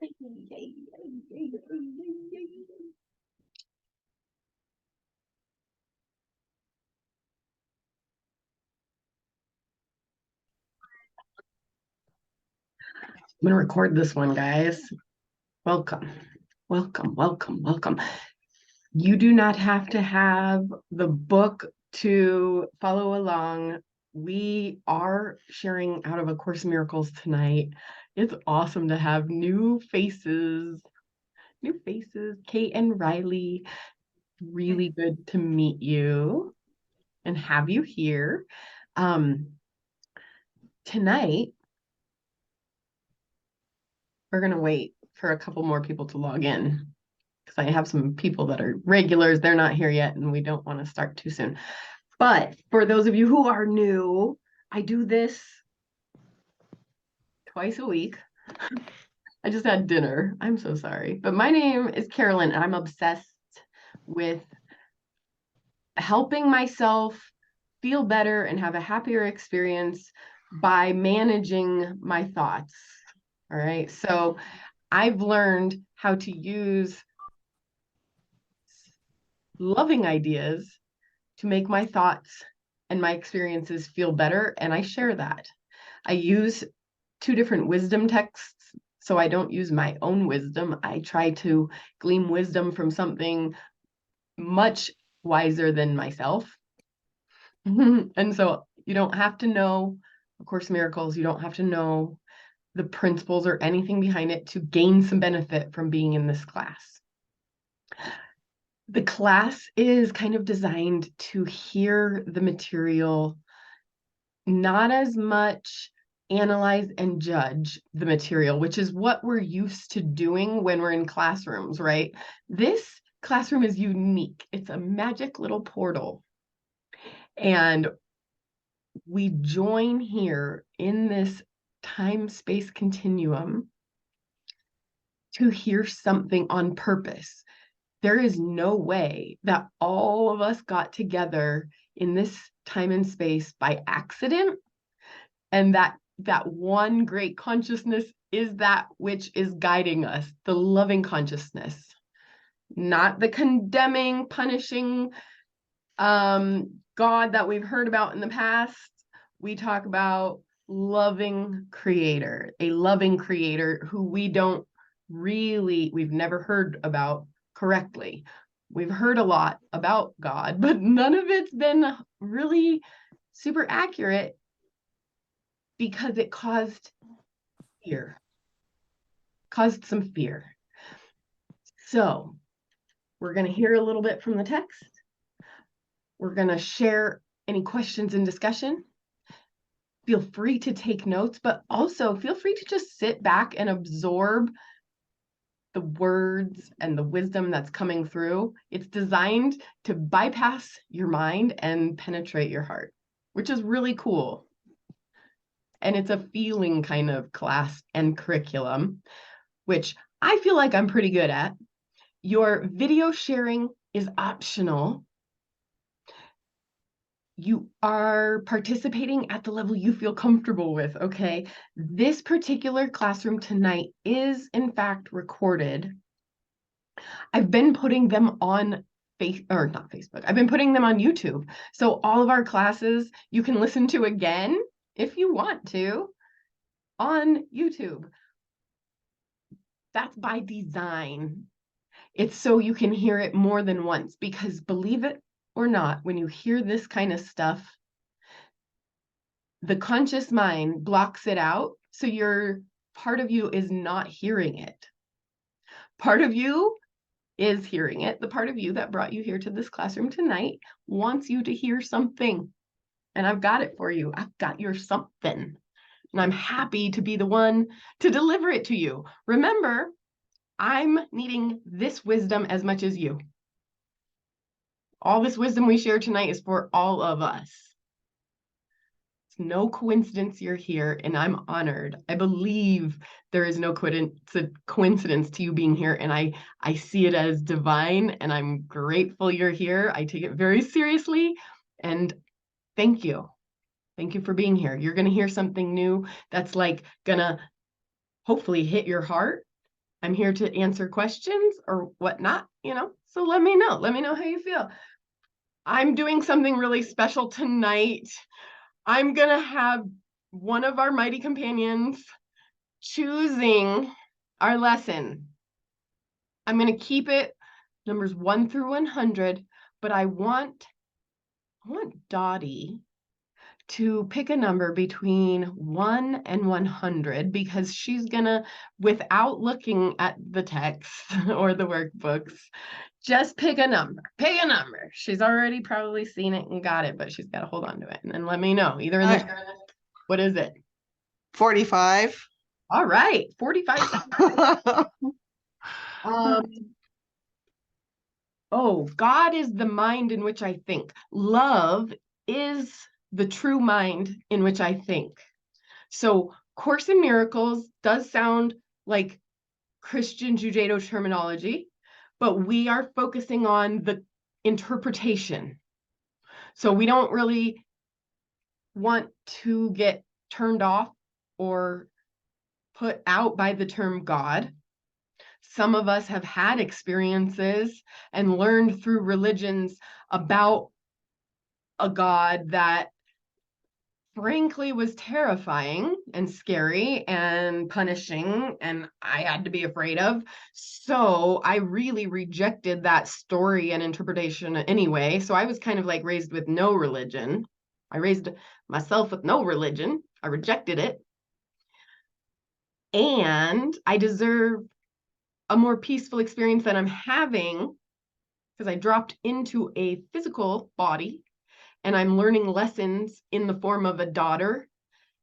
I'm gonna record this one, guys. Welcome, welcome, welcome, welcome. You do not have to have the book to follow along. We are sharing out of A Course in Miracles tonight. It's awesome to have new faces. Kate and Riley. Really good to meet you and have you here. Tonight, we're gonna wait for a couple more people to log in because I have some people that are regulars. They're not here yet, and we don't want to start too soon. But for those of you who are new, I do this twice a week. I just had dinner. I'm so sorry. But my name is Carolyn, and I'm obsessed with helping myself feel better and have a happier experience by managing my thoughts. All right. So I've learned how to use loving ideas to make my thoughts and my experiences feel better. And I share that. I use two different wisdom texts. So I don't use my own wisdom. I try to glean wisdom from something much wiser than myself. And so you don't have to know A Course in Miracles. You don't have to know the principles or anything behind it to gain some benefit from being in this class. The class is kind of designed to hear the material, not as much analyze and judge the material, which is what we're used to doing when we're in classrooms, right? This classroom is unique. It's a magic little portal. And we join here in this time-space continuum to hear something on purpose. There is no way that all of us got together in this time and space by accident, and that one great consciousness is that which is guiding us, the loving consciousness, not the condemning, punishing God that we've heard about in the past. We talk about loving creator, a loving creator who we've never heard about correctly. We've heard a lot about God, but none of it's been really super accurate because it caused some fear. So we're going to hear a little bit from the text. We're going to share any questions in discussion. Feel free to take notes, but also feel free to just sit back and absorb the words and the wisdom that's coming through. It's designed to bypass your mind and penetrate your heart, which is really cool. And it's a feeling kind of class and curriculum, which I feel like I'm pretty good at. Your video sharing is optional. You are participating at the level you feel comfortable with, okay? This particular classroom tonight is, in fact, recorded. I've been putting them on not Facebook. I've been putting them on YouTube. So all of our classes you can listen to again if you want to on YouTube. That's by design. It's so you can hear it more than once, because believe it or not, when you hear this kind of stuff, the conscious mind blocks it out. So part of you is not hearing it. Part of you is hearing it. The part of you that brought you here to this classroom tonight wants you to hear something. And I've got it for you. I've got your something. And I'm happy to be the one to deliver it to you. Remember, I'm needing this wisdom as much as you. All this wisdom we share tonight is for all of us. It's no coincidence you're here, and I'm honored. I believe there is no coincidence to you being here, and I see it as divine, and I'm grateful you're here. I take it very seriously, and thank you. Thank you for being here. You're going to hear something new that's like going to hopefully hit your heart I'm here to answer questions or whatnot, so let me know how you feel. I'm doing something really special tonight. I'm gonna have one of our mighty companions choosing our lesson. I'm gonna keep it numbers 1 through 100, but I want Dottie to pick a number between 1 and 100 because she's gonna, without looking at the text or the workbooks, just pick a number. She's already probably seen it and got it, but she's got to hold on to it and then let me know. Either in the what is it? 45. All right, 45 Oh, God is the mind in which I think. Love is the true mind in which I think. So, Course in Miracles does sound like Christian Judeo terminology, but we are focusing on the interpretation. So, we don't really want to get turned off or put out by the term God. Some of us have had experiences and learned through religions about a God that frankly was terrifying and scary and punishing and I had to be afraid of. So I really rejected that story and interpretation anyway. So I was kind of like raised with no religion. I raised myself with no religion. I rejected it. And I deserve a more peaceful experience than I'm having because I dropped into a physical body and I'm learning lessons in the form of a daughter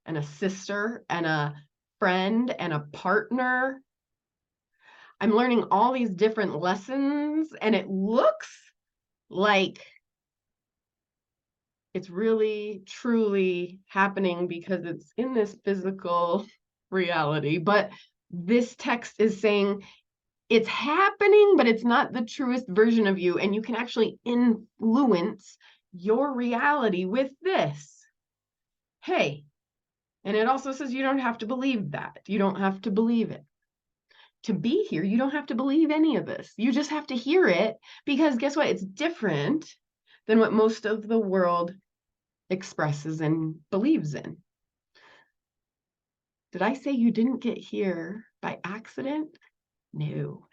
and a sister and a friend and a partner. I'm learning all these different lessons and it looks like it's really truly happening because it's in this physical reality. But this text is saying it's happening, but it's not the truest version of you. And you can actually influence your reality with this. Hey, and it also says you don't have to believe that. You don't have to believe it. To be here, you don't have to believe any of this. You just have to hear it because guess what? It's different than what most of the world expresses and believes in. Did I say you didn't get here by accident? No.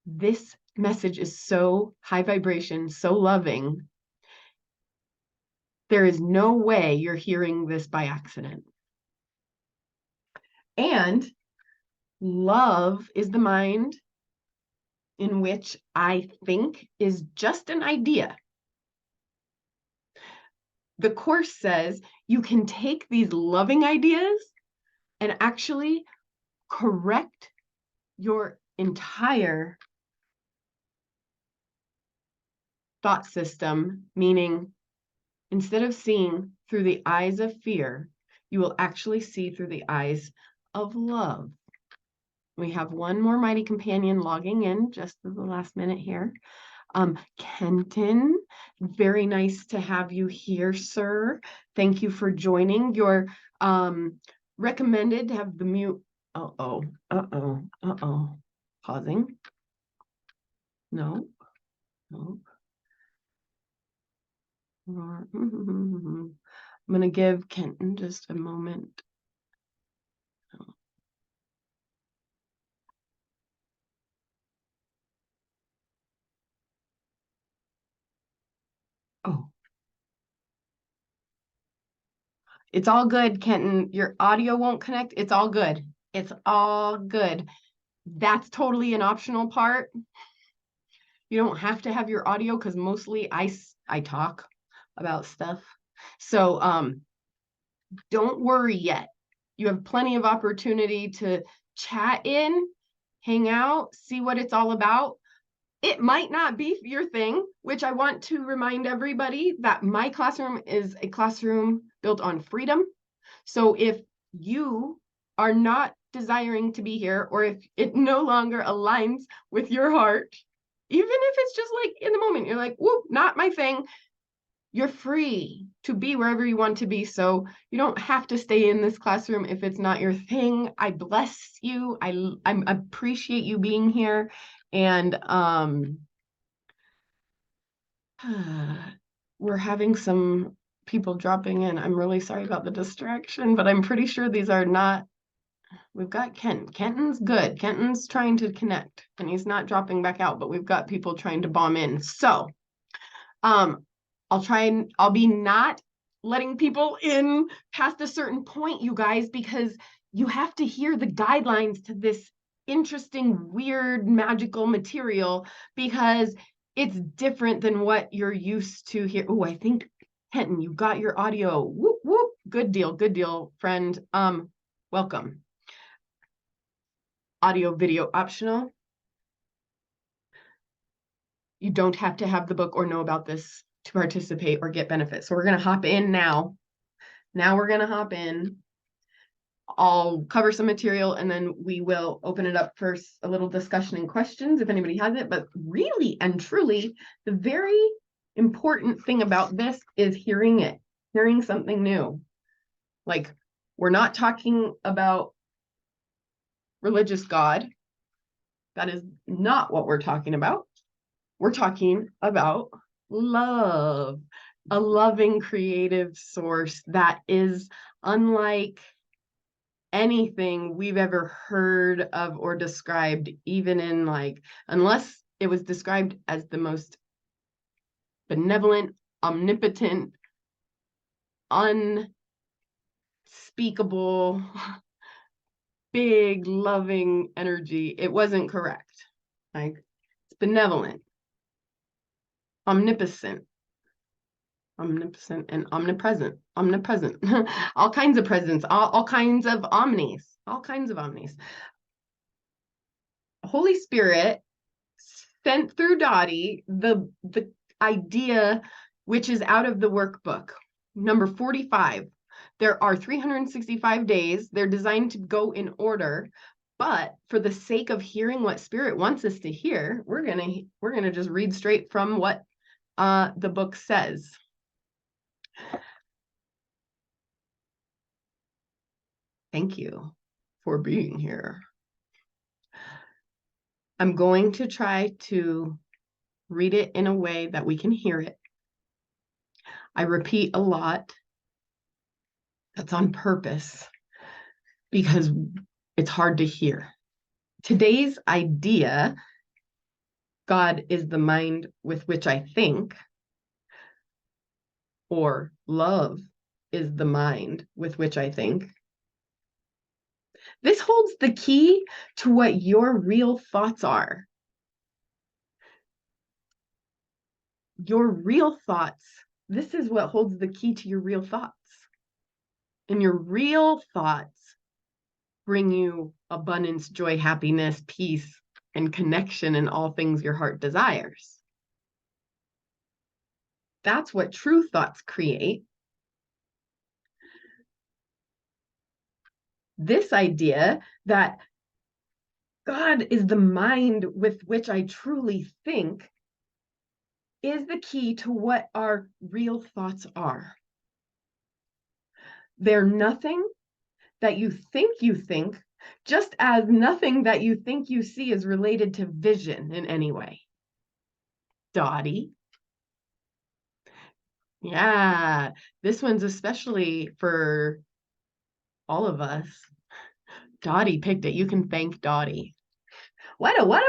This message is so high vibration, so loving. There is no way you're hearing this by accident. And love is the mind in which I think is just an idea. The Course says you can take these loving ideas and actually correct your entire thought system, meaning instead of seeing through the eyes of fear, you will actually see through the eyes of love. We have one more mighty companion logging in just at the last minute here. Kenton, very nice to have you here, sir. Thank you for joining. You're recommended to have the mute. Pausing. No. I'm going to give Kenton just a moment. Oh. It's all good, Kenton. Your audio won't connect. It's all good. It's all good. That's totally an optional part. You don't have to have your audio because mostly I talk about stuff. So don't worry yet. You have plenty of opportunity to chat in, hang out, see what it's all about. It might not be your thing, which I want to remind everybody that my classroom is a classroom built on freedom. So if you are not desiring to be here, or if it no longer aligns with your heart, even if it's just like in the moment, you're like, whoop, not my thing, You're free to be wherever you want to be. So you don't have to stay in this classroom if it's not your thing. I bless you. I appreciate you being here. And we're having some people dropping in. I'm really sorry about the distraction, but I'm pretty sure these are not. We've got Kenton. Kenton's good. Kenton's trying to connect and he's not dropping back out, but we've got people trying to bomb in. So I'll be not letting people in past a certain point, you guys, because you have to hear the guidelines to this interesting, weird, magical material because it's different than what you're used to here. Oh, I think Kenton, you got your audio. Whoop, whoop. Good deal, friend. Welcome. Audio, video optional. You don't have to have the book or know about this to participate or get benefits. So we're going to hop in now. Now we're going to hop in. I'll cover some material and then we will open it up for a little discussion and questions if anybody has it. But really and truly, the very important thing about this is hearing it, hearing something new. Like, we're not talking about religious God. That is not what we're talking about. We're talking about love, a loving creative source that is unlike anything we've ever heard of or described, even in unless it was described as the most benevolent, omnipotent, unspeakable, big, loving energy, it wasn't correct. It's benevolent, omnipotent, and omnipresent, all kinds of presence, all kinds of omnis, Holy Spirit sent through Dottie the idea, which is out of the workbook, number 45. There are 365 days. They're designed to go in order, but for the sake of hearing what Spirit wants us to hear, we're gonna just read straight from what the book says. Thank you for being here. I'm going to try to read it in a way that we can hear it. I repeat a lot. That's on purpose because it's hard to hear. Today's idea, God is the mind with which I think, or love is the mind with which I think. This holds the key to what your real thoughts are. Your real thoughts, this is what holds the key to your real thoughts. And your real thoughts bring you abundance, joy, happiness, peace, and connection in all things your heart desires. That's what true thoughts create. This idea that God is the mind with which I truly think is the key to what our real thoughts are. They're nothing that you think, just as nothing that you think you see is related to vision in any way. Dottie. Yeah, this one's especially for all of us. Dottie picked it. You can thank Dottie. What a.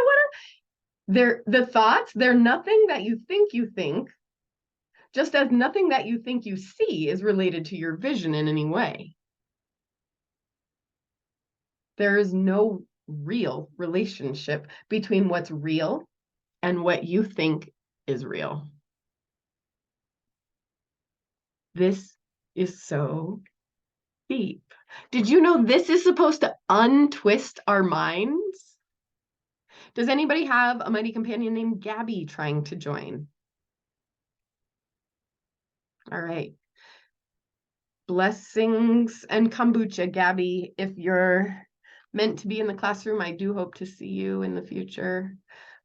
They're the thoughts, they're nothing that you think, just as nothing that you think you see is related to your vision in any way. There is no real relationship between what's real and what you think is real. This is so deep. Did you know this is supposed to untwist our minds? Does anybody have a mighty companion named Gabby trying to join? All right. Blessings and kombucha, Gabby. If you're meant to be in the classroom, I do hope to see you in the future.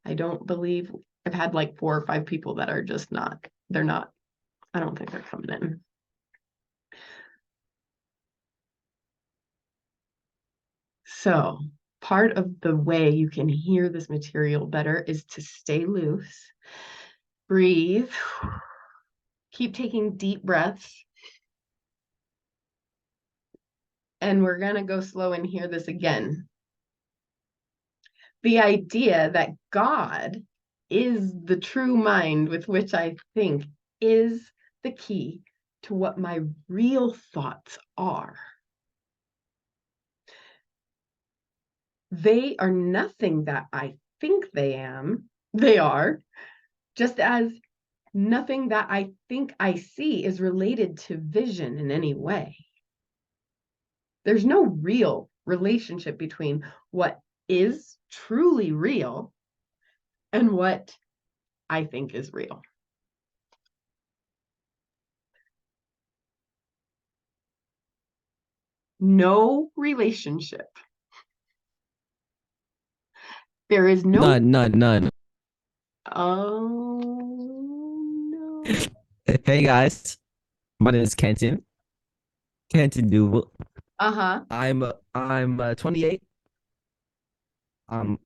I don't believe I've had like 4 or 5 people that are just not, they're not. I don't think they're coming in. So part of the way you can hear this material better is to stay loose, breathe, keep taking deep breaths. And we're going to go slow and hear this again. The idea that God is the true mind with which I think is the key to what my real thoughts are. They are nothing that I think they are, just as nothing that I think I see is related to vision in any way. There's no real relationship between what is truly real and what I think is real. No relationship. There is no. None. Oh no. Hey guys, my name is Kenton. Kenton Duval. Uh-huh. I'm 28. Um,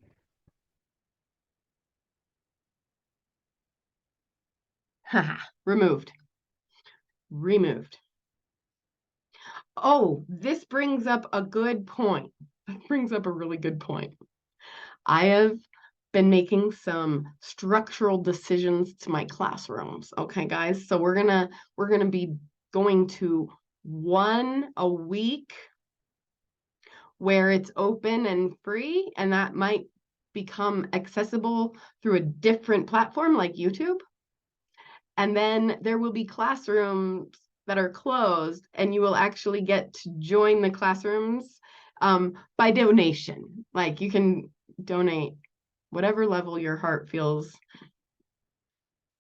Haha. Removed. Removed. Oh, this brings up a good point. It brings up a really good point. I have been making some structural decisions to my classrooms. Okay, guys. So we're gonna be going to one a week where it's open and free, and that might become accessible through a different platform like YouTube. And then there will be classrooms that are closed, and you will actually get to join the classrooms by donation. Like you can donate whatever level your heart feels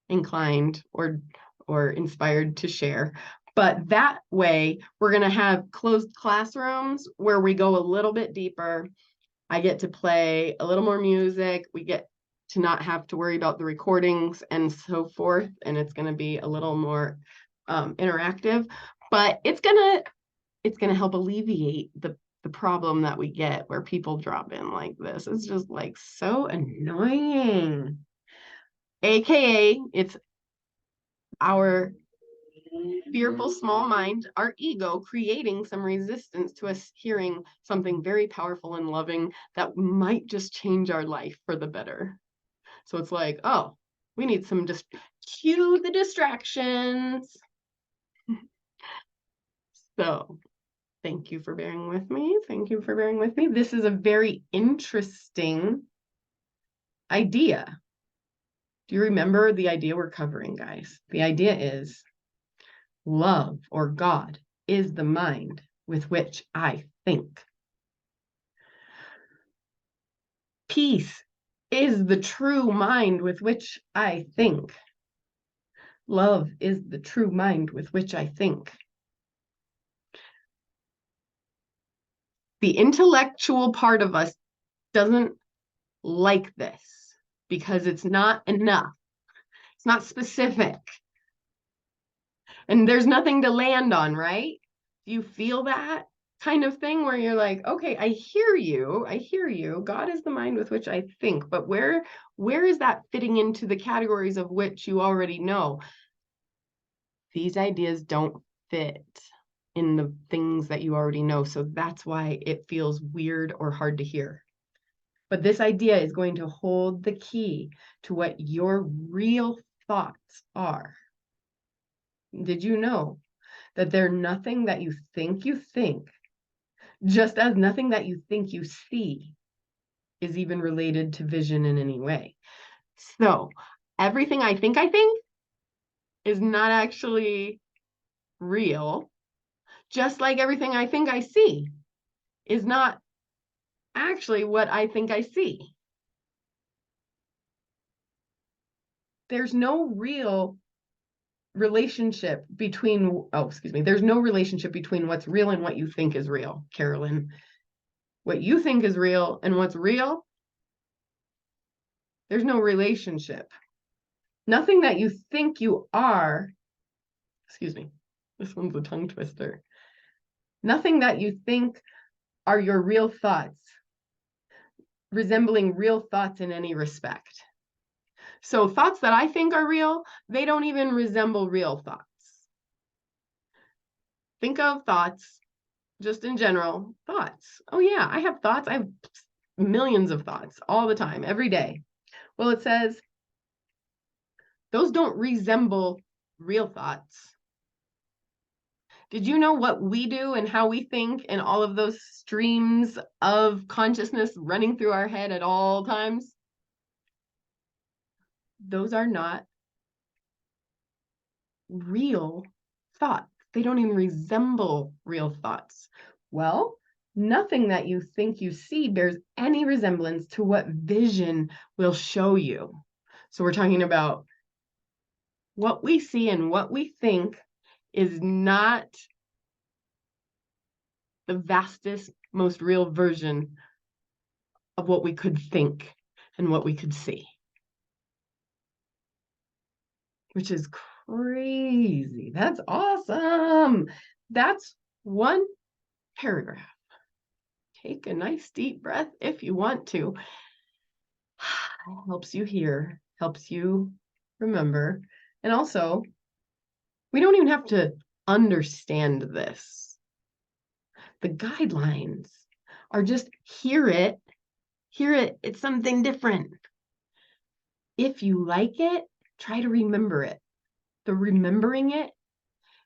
inclined or inspired to share. But that way, we're going to have closed classrooms where we go a little bit deeper. I get to play a little more music. We get to not have to worry about the recordings and so forth. And it's going to be a little more interactive, but it's going to help alleviate the problem that we get where people drop in like this. It's just like so annoying. AKA, it's our fearful small mind, our ego, creating some resistance to us hearing something very powerful and loving that might just change our life for the better. So it's like, oh, we need some just cue the distractions. So thank you for bearing with me. Thank you for bearing with me. This is a very interesting idea. Do you remember the idea we're covering, guys? The idea is love or God is the mind with which I think. Peace is the true mind with which I think. Love is the true mind with which I think. The intellectual part of us doesn't like this because it's not enough. It's not specific. And there's nothing to land on, right? Do you feel that kind of thing where you're like, okay, I hear you. God is the mind with which I think, but where is that fitting into the categories of which you already know? These ideas don't fit in the things that you already know. So that's why it feels weird or hard to hear. But this idea is going to hold the key to what your real thoughts are. Did you know that they're nothing that you think, just as nothing that you think you see is even related to vision in any way? So everything I think is not actually real, just like everything I think I see is not actually what I think I see. There's no real relationship between, there's no relationship between what's real and what you think is real, Carolyn. What you think is real and what's real, there's no relationship. Nothing that you think you are Excuse me. This one's a tongue twister. Nothing that you think are your real thoughts, resembling real thoughts in any respect. So thoughts that I think are real, they don't even resemble real thoughts. Think of thoughts, just in general, thoughts. Oh yeah, I have thoughts. I have millions of thoughts all the time, every day. Well, it says those don't resemble real thoughts. Did you know what we do and how we think and all of those streams of consciousness running through our head at all times? Those are not real thoughts. They don't even resemble real thoughts. Well, nothing that you think you see bears any resemblance to what vision will show you. So we're talking about what we see and what we think is not the vastest, most real version of what we could think and what we could see, which is crazy. That's awesome. That's one paragraph. Take a nice deep breath if you want to. Helps you hear, helps you remember. And also, we don't even have to understand this. The guidelines are just hear it, it's something different. If you like it, try to remember it. The remembering it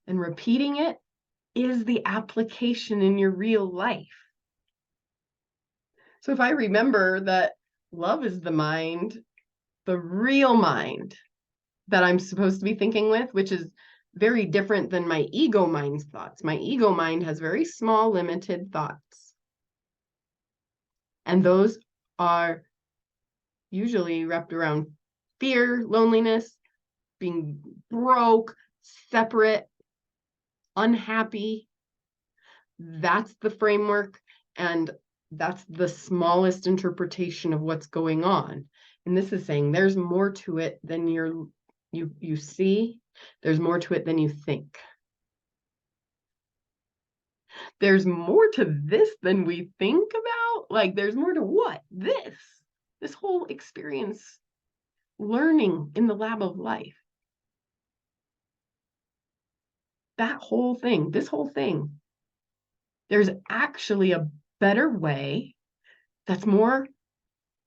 and repeating it is the application in your real life. So if I remember that love is the mind, the real mind that I'm supposed to be thinking with, which is very different than my ego mind's thoughts. My ego mind has very small, limited thoughts. And those are usually wrapped around fear, loneliness, being broke, separate, unhappy. That's the framework, and that's the smallest interpretation of what's going on. And this is saying there's more to it than you see. There's more to it than you think. There's more to this than we think about. Like there's more to what? This whole experience, learning in the lab of life. That whole thing, this whole thing. There's actually a better way that's more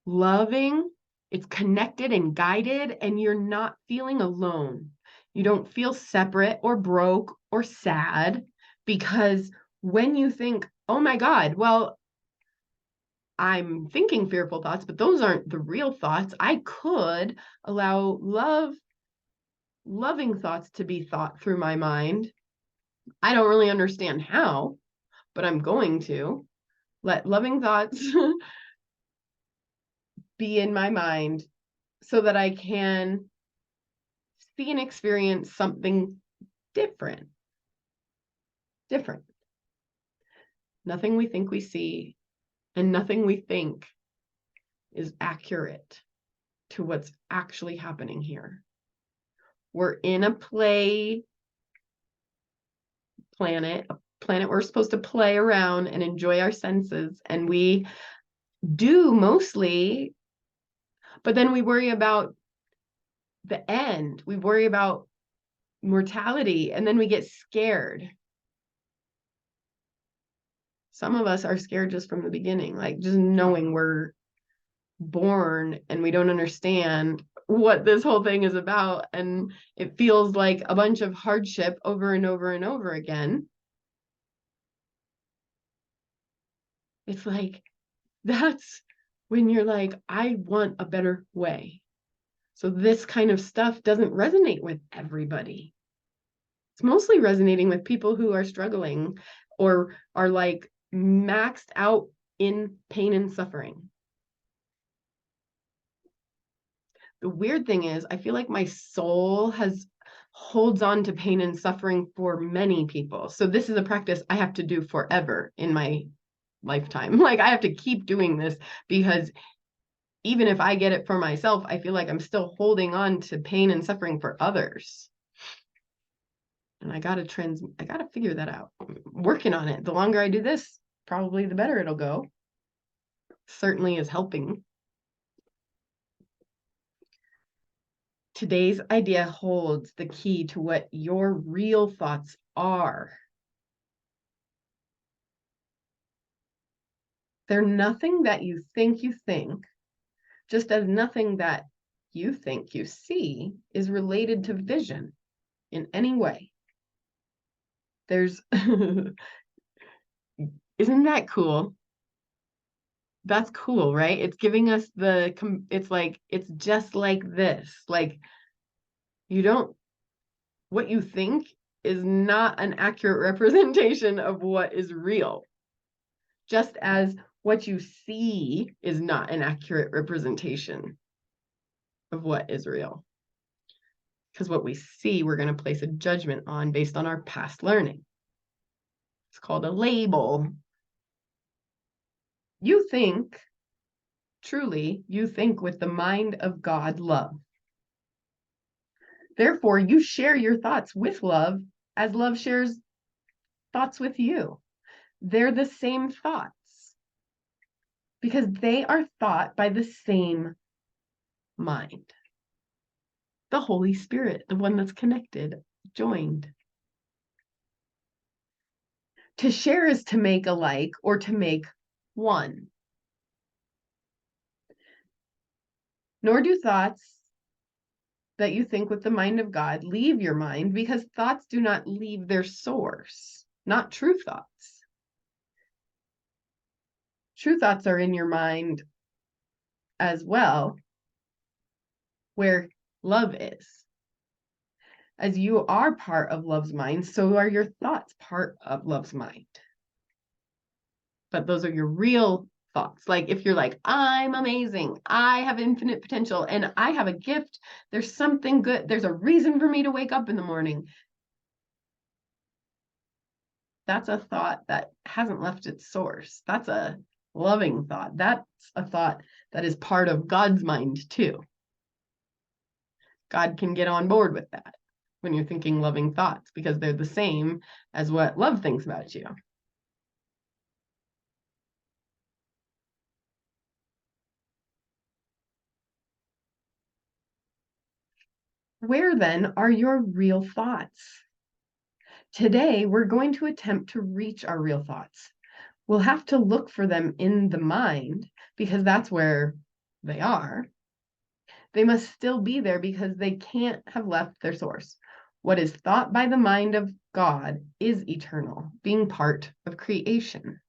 loving, it's connected and guided, and you're not feeling alone. You don't feel separate or broke or sad, because when you think, oh my God, well, I'm thinking fearful thoughts, but those aren't the real thoughts. I could allow loving thoughts to be thought through my mind. I don't really understand how, but I'm going to let loving thoughts be in my mind so that I can see and experience something different. Different. Nothing we think we see and nothing we think is accurate to what's actually happening here. We're in a planet, a planet we're supposed to play around and enjoy our senses, and we do mostly, but then we worry about the end. We worry about mortality, and then we get scared. Some of us are scared just from the beginning, like just knowing we're born and we don't understand what this whole thing is about, and it feels like a bunch of hardship over and over and over again. It's like, that's when you're like, I want a better way. So this kind of stuff doesn't resonate with everybody. It's mostly resonating with people who are struggling or are like maxed out in pain and suffering. The weird thing is, I feel like my soul holds on to pain and suffering for many people. So this is a practice I have to do forever in my lifetime. Like I have to keep doing this, because even if I get it for myself, I feel like I'm still holding on to pain and suffering for others. And I gotta figure that out. I'm working on it. The longer I do this, probably the better it'll go. Certainly is helping. Today's idea holds the key to what your real thoughts are. They're nothing that you think, just as nothing that you think you see is related to vision in any way. There's, isn't that cool? That's cool, right? It's giving us it's like, it's just like this. Like, what you think is not an accurate representation of what is real. Just as what you see is not an accurate representation of what is real. Because what we see, we're going to place a judgment on based on our past learning. It's called a label. You think with the mind of God love. Therefore, you share your thoughts with love as love shares thoughts with you. They're the same thoughts because they are thought by the same mind. The Holy Spirit, the one that's connected, joined. To share is to make alike or to make one. Nor do thoughts that you think with the mind of God leave your mind, because thoughts do not leave their source, not true thoughts. True thoughts are in your mind as well, where love is. As you are part of love's mind, so are your thoughts part of love's mind. But those are your real thoughts. Like if you're like, I'm amazing, I have infinite potential, and I have a gift, there's something good, there's a reason for me to wake up in the morning. That's a thought that hasn't left its source. That's a loving thought. That's a thought that is part of God's mind too. God can get on board with that when you're thinking loving thoughts, because they're the same as what love thinks about you. Where then are your real thoughts? Today, we're going to attempt to reach our real thoughts. We'll have to look for them in the mind because that's where they are. They must still be there because they can't have left their source. What is thought by the mind of God is eternal, being part of creation.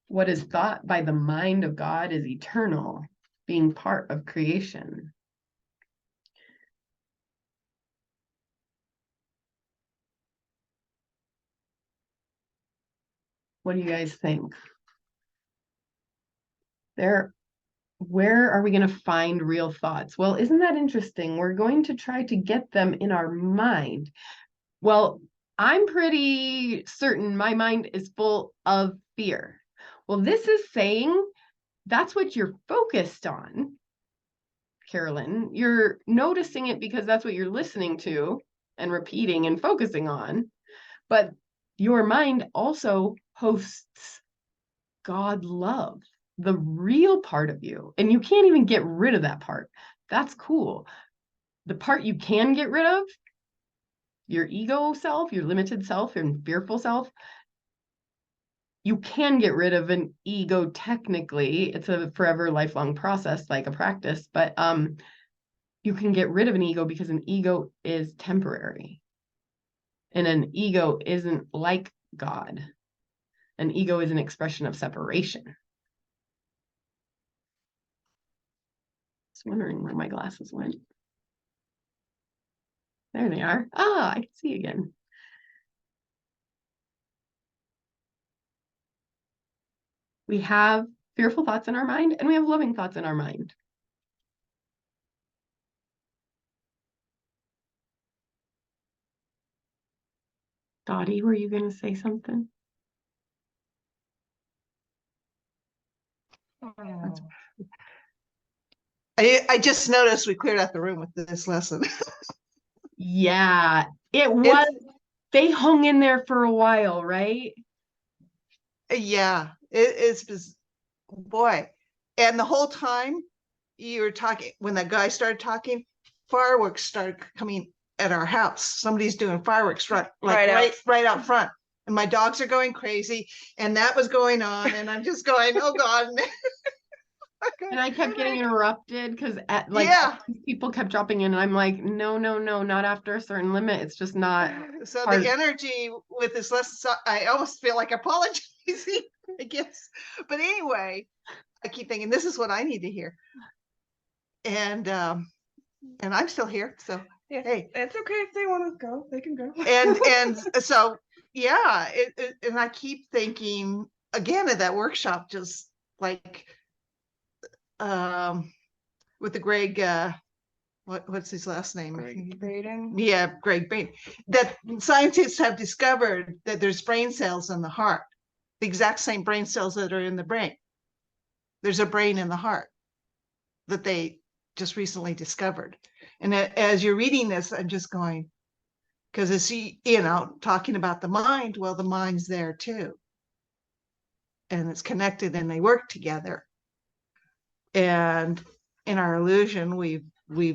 What is thought by the mind of God is eternal, being part of creation. What do you guys think? Where are we going to find real thoughts? Well, isn't that interesting? We're going to try to get them in our mind. Well, I'm pretty certain my mind is full of fear. Well, this is saying that's what you're focused on, Carolyn. You're noticing it because that's what you're listening to and repeating and focusing on. But your mind also hosts God love, the real part of you. And you can't even get rid of that part. That's cool. The part you can get rid of, your ego self, your limited self, your fearful self, you can get rid of an ego technically. It's a forever lifelong process, like a practice, but you can get rid of an ego because an ego is temporary. And an ego isn't like God. An ego is an expression of separation. Just wondering where my glasses went. There they are. Ah, I can see again. We have fearful thoughts in our mind and we have loving thoughts in our mind. Dottie, were you going to say something? I just noticed we cleared out the room with this lesson. Yeah, it was. It's They hung in there for a while, right? yeah, it's just boy. And the whole time you were talking, when that guy started talking, fireworks started coming at our house. Somebody's doing fireworks right out front. And my dogs are going crazy. And that was going on. And I'm just going, oh God. And I kept getting interrupted because Yeah. people kept dropping in, and I'm like, no, no, no, not after a certain limit. It's just not So hard. the energy with this lesson, I almost feel like apologizing, I guess. But anyway, I keep thinking this is what I need to hear. And I'm still here. So Yeah, hey, it's okay if they want to go, they can go. and so yeah, and I keep thinking again at that workshop, just like with the Greg what's his last name? Greg Braden. Yeah, Greg Braden. That scientists have discovered that there's brain cells in the heart, the exact same brain cells that are in the brain. There's a brain in the heart that they just recently discovered. And as you're reading this, I'm just going, because it's, talking about the mind, well, the mind's there too. And it's connected and they work together. And in our illusion, we've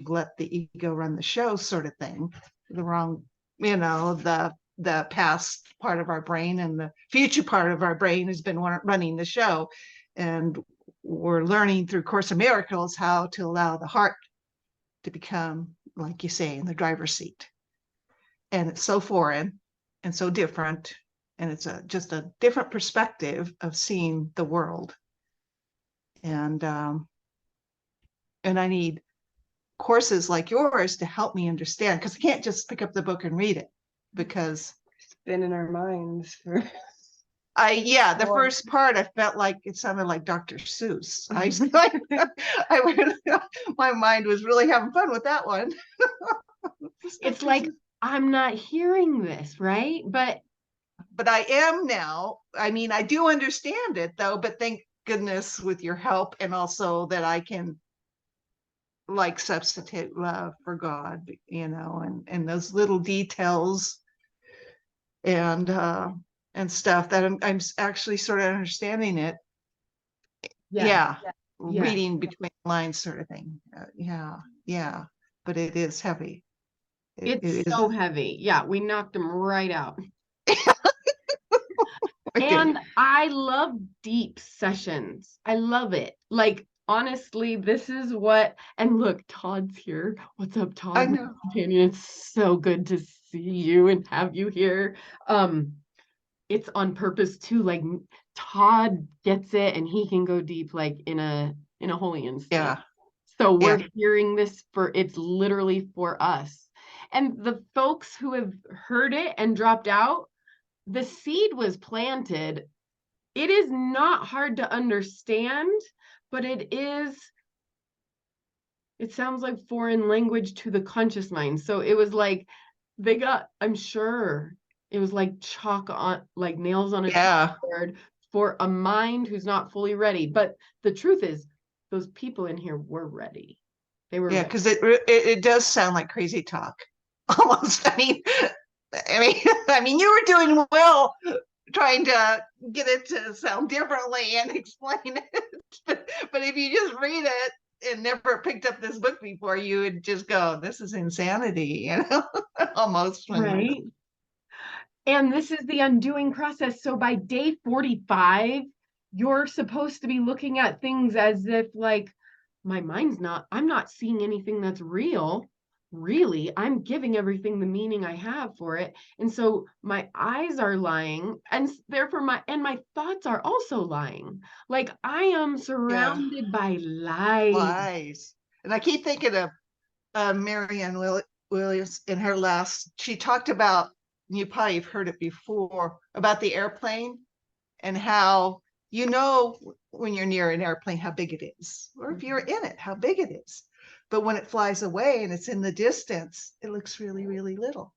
let the ego run the show, sort of thing. The wrong, the past part of our brain and the future part of our brain has been running the show. And we're learning through Course of Miracles how to allow the heart to become, like you say, in the driver's seat. And it's so foreign and so different. And it's just a different perspective of seeing the world. And I need courses like yours to help me understand, because I can't just pick up the book and read it, because It's been in our minds for the first part I felt like it sounded like Dr. Seuss. My mind was really having fun with that one. It's like, I'm not hearing this, right? But I am now. I mean, I do understand it though, but thank goodness with your help, and also that I can like substitute love for God, and those little details and stuff that I'm actually sort of understanding it. Yeah. Reading between lines, sort of thing. Yeah, but it is heavy. It's so heavy. Yeah, we knocked them right out. And I love deep sessions. I love it. Like, honestly, this is what, and look, Todd's here. What's up, Todd? I know. Companion, it's so good to see you and have you here. It's on purpose too. Like, Todd gets it and he can go deep, like in a holy instant. Yeah. So we're hearing this it's literally for us. And the folks who have heard it and dropped out, the seed was planted. It is not hard to understand, but it sounds like foreign language to the conscious mind. So it was like I'm sure it was like chalk on, like nails on a chalkboard for a mind who's not fully ready. But the truth is, those people in here were ready. They were because it does sound like crazy talk almost. I mean you were doing well trying to get it to sound differently and explain it, but if you just read it and never picked up this book before, you would just go, this is insanity, almost. Right. And this is the undoing process. So by day 45, you're supposed to be looking at things as if, like, I'm not seeing anything that's real. Really, I'm giving everything the meaning I have for it. And so my eyes are lying, and therefore my thoughts are also lying. Like, I am surrounded by lies. And I keep thinking of Marianne Williams in her last, she talked about, you probably have heard it before, about the airplane and how, when you're near an airplane, how big it is, or if you're in it, how big it is. But when it flies away and it's in the distance, it looks really, really little.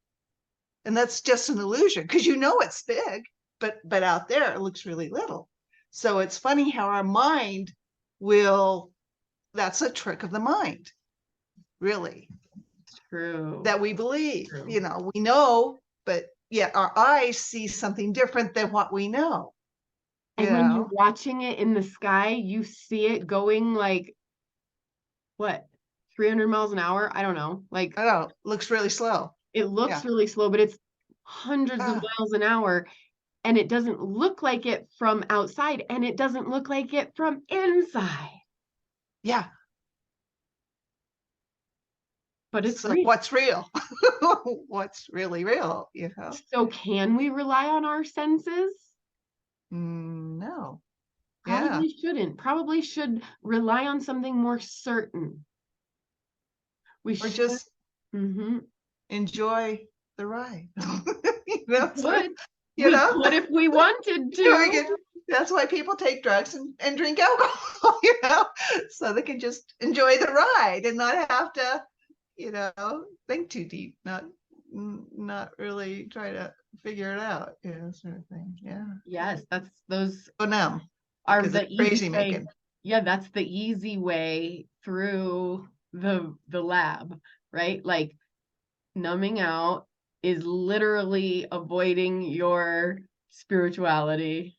And that's just an illusion, because it's big, but out there it looks really little. So it's funny how our mind will that's a trick of the mind, really, True. that we believe. True. You know, we know, but yet our eyes see something different than what we know. And You when know? you're watching it in the sky, you see it going like, what, 300 miles an hour? I don't know. Like, I don't know, looks really slow. it looks Yeah. really slow, but it's hundreds of Ah. miles an hour. And it doesn't look like it from outside, and it doesn't look like it from inside. Yeah. But it's So real. what's real? What's really real, you know? So can we rely on our senses? No. Probably shouldn't. Probably should rely on something more certain. We Or should. just Mm-hmm. enjoy the ride. You know, sort of, you We know? could if we wanted You know, we to. get- that's why people take drugs and drink alcohol, you know, so they can just enjoy the ride and not have to, you know, think too deep, not really try to figure it out, you know, sort of thing. Yeah. Yes, those Oh no, are because the it's crazy easy way. making. Yeah, that's the easy way through the lab, right? Like numbing out is literally avoiding your spirituality.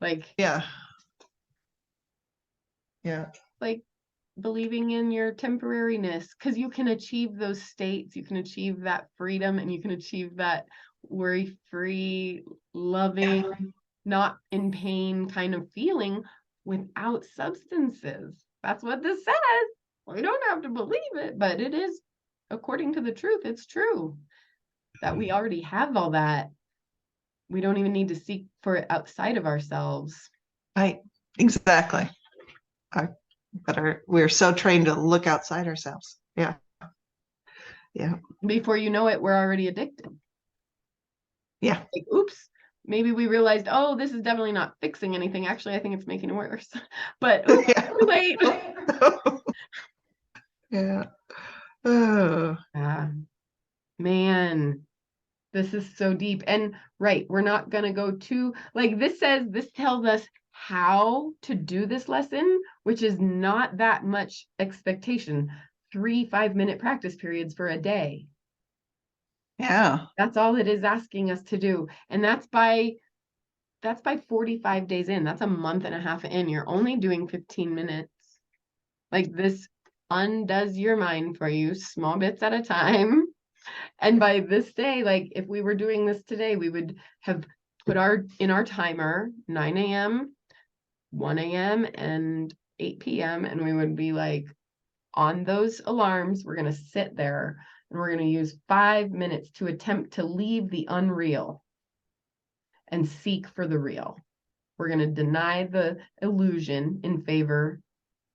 Like Yeah. Yeah. like believing in your temporariness, because you can achieve those states, you can achieve that freedom, and you can achieve that worry-free, loving, not in pain kind of feeling without substances. That's what this says. We don't have to believe it, but it is, according to the truth, it's true that we already have all that. We don't even need to seek for it outside of ourselves. Right. Exactly. We're so trained to look outside ourselves. Yeah. Yeah. Before you know it, we're already addicted. Yeah. Like, oops, maybe we realized, oh, this is definitely not fixing anything. Actually, I think it's making it worse. But oops, Yeah. too late. Yeah. Oh. Man, this is so deep. And right, we're not going to go too, like this tells us how to do this lesson, which is not that much expectation. 3 5-minute practice periods for a day. Yeah. That's all it is asking us to do. And that's by 45 days in. That's a month and a half in. You're only doing 15 minutes. Like this undoes your mind for you, small bits at a time. And by this day, like if we were doing this today, we would have put our timer 9 a.m., 1 a.m., and 8 p.m. And we would be like, on those alarms, we're going to sit there and we're going to use 5 minutes to attempt to leave the unreal and seek for the real. We're going to deny the illusion in favor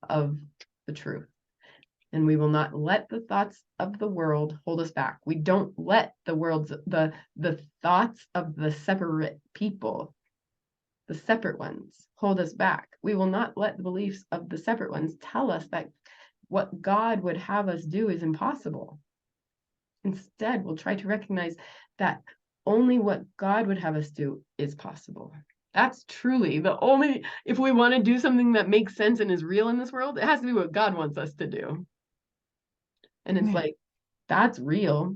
of the truth. And we will not let the thoughts of the world hold us back. We don't let the thoughts of the separate people, the separate ones, hold us back. We will not let the beliefs of the separate ones tell us that what God would have us do is impossible. Instead, we'll try to recognize that only what God would have us do is possible. That's truly the only, if we want to do something that makes sense and is real in this world, it has to be what God wants us to do. And it's like, that's real.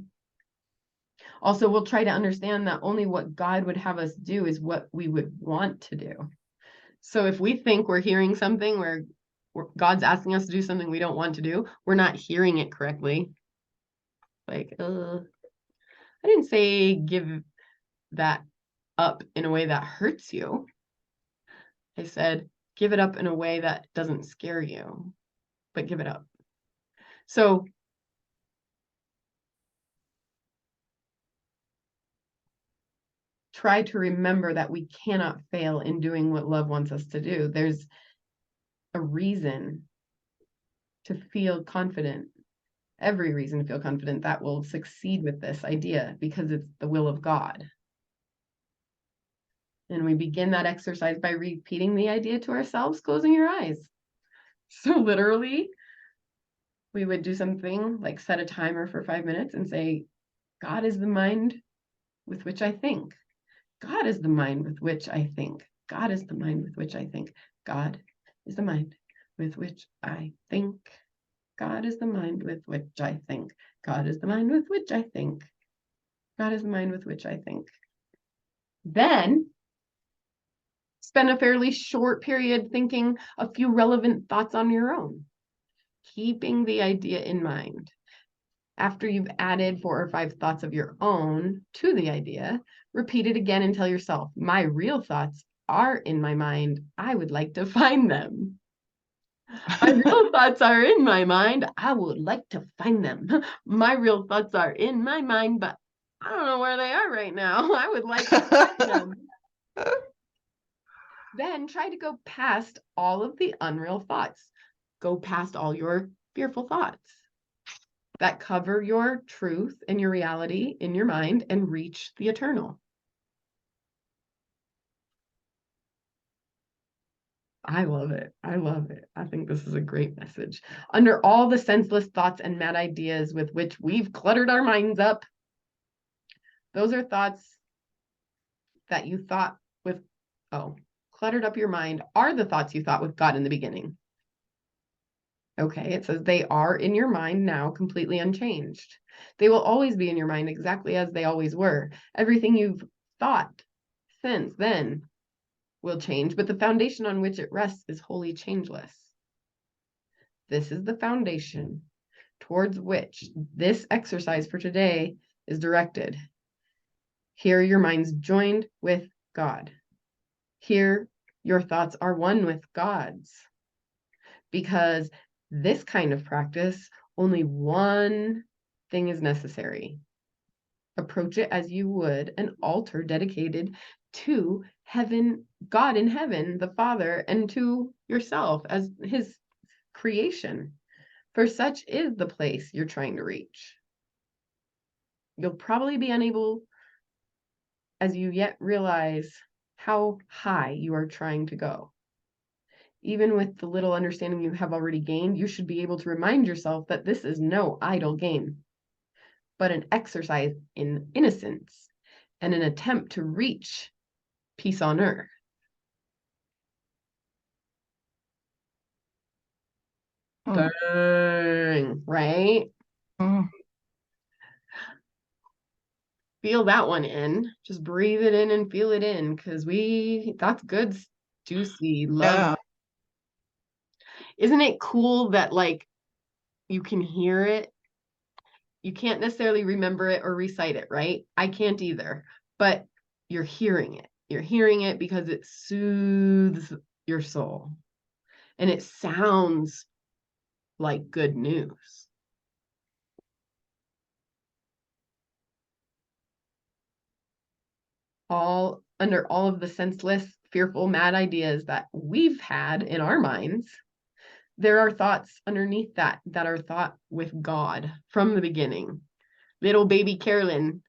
Also, we'll try to understand that only what God would have us do is what we would want to do. So if we think we're hearing something where God's asking us to do something we don't want to do, we're not hearing it correctly. Like, I didn't say give that up in a way that hurts you. I said, give it up in a way that doesn't scare you, but give it up. So try to remember that we cannot fail in doing what love wants us to do. There's a reason to feel confident, every reason to feel confident that we'll succeed with this idea because it's the will of God. And we begin that exercise by repeating the idea to ourselves, closing your eyes. So literally, we would do something like set a timer for 5 minutes and say, God is the mind with which I think. God is the mind with which I think. God is the mind with which I think. God is the mind with which I think. God is the mind with which I think. God is the mind with which I think. God is the mind with which I think. Then spend a fairly short period thinking a few relevant thoughts on your own, keeping the idea in mind. After you've added 4 or 5 thoughts of your own to the idea, repeat it again and tell yourself, my real thoughts are in my mind. I would like to find them. My real thoughts are in my mind. I would like to find them. My real thoughts are in my mind, but I don't know where they are right now. I would like to find them. Then try to go past all of the unreal thoughts. Go past all your fearful thoughts that cover your truth and your reality in your mind and reach the eternal. I love it. I love it. I think this is a great message. Under all the senseless thoughts and mad ideas with which we've cluttered our minds up, those are thoughts that you thought with, cluttered up your mind are the thoughts you thought with God in the beginning. Okay, it says they are in your mind now, completely unchanged. They will always be in your mind exactly as they always were. Everything you've thought since then will change, but the foundation on which it rests is wholly changeless. This is the foundation towards which this exercise for today is directed. Here your mind's joined with God. Here your thoughts are one with God's. Because this kind of practice, only one thing is necessary. Approach it as you would an altar dedicated to heaven, God in heaven, the Father, and to yourself as his creation. For such is the place you're trying to reach. You'll probably be unable, as you yet realize how high you are trying to go. Even with the little understanding you have already gained, you should be able to remind yourself that this is no idle game, but an exercise in innocence and an attempt to reach peace on earth. Dang, right? Feel that one in. Just breathe it in and feel it in, because that's good, juicy love. Yeah. Isn't it cool that like you can hear it? You can't necessarily remember it or recite it, right? I can't either, but you're hearing it. You're hearing it because it soothes your soul and it sounds like good news. Under all of the senseless, fearful, mad ideas that we've had in our minds, there are thoughts underneath that are thought with God from the beginning. Little baby Carolyn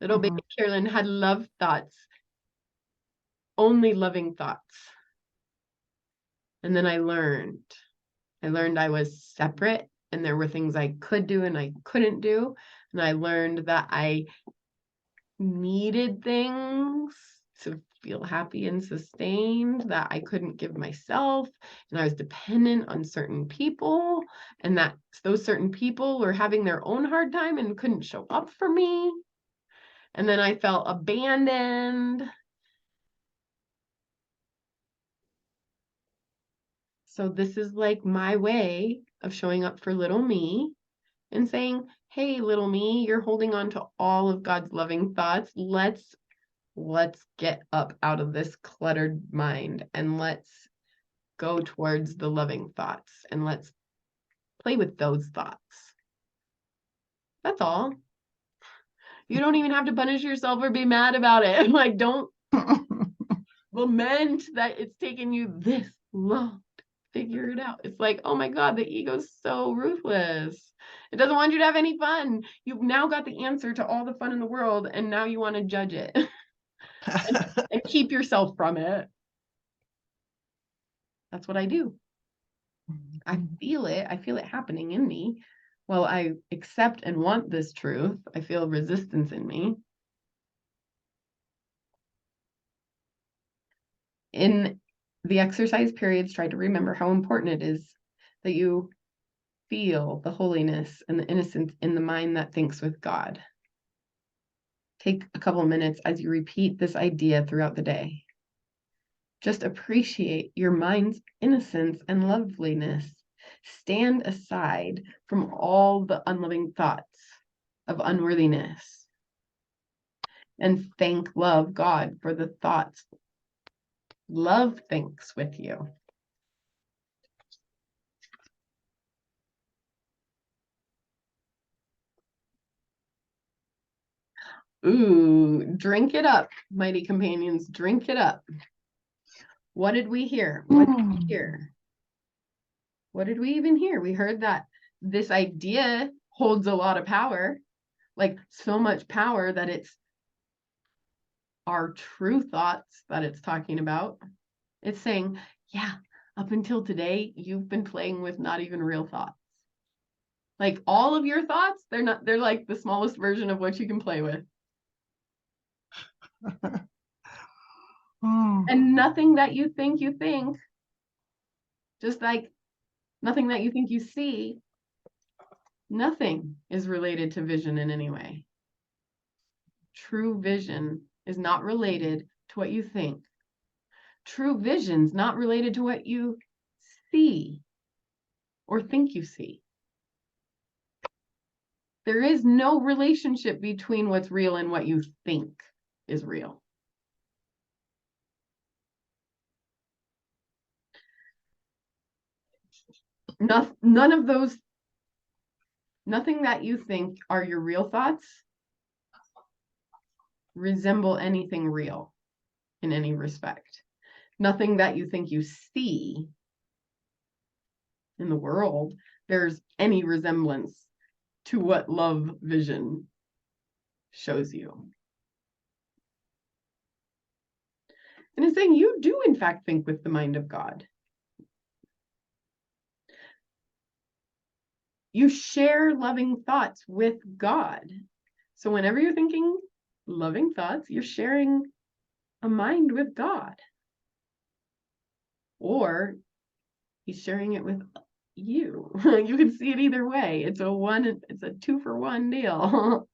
had love thoughts, only loving thoughts. And then I learned I was separate and there were things I could do and I couldn't do. And I learned that I needed things to feel happy and sustained that I couldn't give myself. And I was dependent on certain people, and that those certain people were having their own hard time and couldn't show up for me. And then I felt abandoned. So this is like my way of showing up for little me and saying, hey, little me, you're holding on to all of God's loving thoughts. Let's get up out of this cluttered mind and let's go towards the loving thoughts and let's play with those thoughts. That's all. You don't even have to punish yourself or be mad about it. Like, don't lament that it's taken you this long to figure it out. It's like, oh my God, the ego's so ruthless. It doesn't want you to have any fun. You've now got the answer to all the fun in the world, and now you want to judge it and keep yourself from it. That's what I do. I feel it happening in me. While I accept and want this truth, I feel resistance in me. In The exercise periods try to remember how important it is that you feel the holiness and the innocence in the mind that thinks with God. Take a couple of minutes as you repeat this idea throughout the day. Just appreciate your mind's innocence and loveliness. Stand aside from all the unloving thoughts of unworthiness and thank love God for the thoughts love thinks with you. Ooh, drink it up, mighty companions, drink it up. What did we hear? What did we hear? What did we even hear? We heard that this idea holds a lot of power, like so much power that it's our true thoughts that it's talking about. It's saying, yeah, up until today, you've been playing with not even real thoughts. Like all of your thoughts, they're like the smallest version of what you can play with. And nothing that you think, just like nothing that you think you see, nothing is related to vision in any way. True vision is not related to what you think. True vision's not related to what you see or think you see. There is no relationship between what's real and what you think is real. None of those, nothing that you think are your real thoughts resemble anything real in any respect. Nothing that you think you see in the world there's any resemblance to what love vision shows you. And it's saying you do in fact think with the mind of God. You share loving thoughts with God. So whenever you're thinking loving thoughts, you're sharing a mind with God. Or he's sharing it with you. You can see it either way. It's a 2-for-1 deal.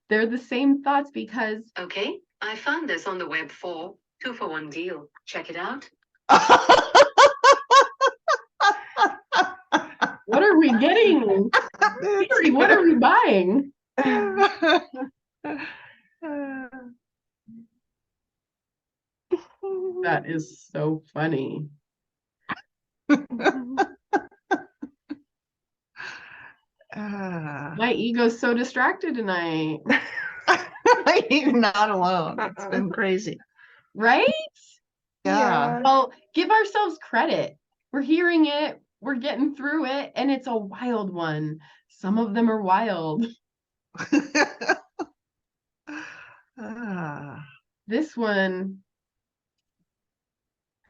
They're the same thoughts because Okay, I found this on the web for 2-for-1 deal. Check it out. what are we getting? Siri, what are we buying? That is so funny. My ego's so distracted tonight. You're not alone. It's been crazy. Right? Yeah. Well, give ourselves credit. We're hearing it, we're getting through it, and it's a wild one. Some of them are wild. This one,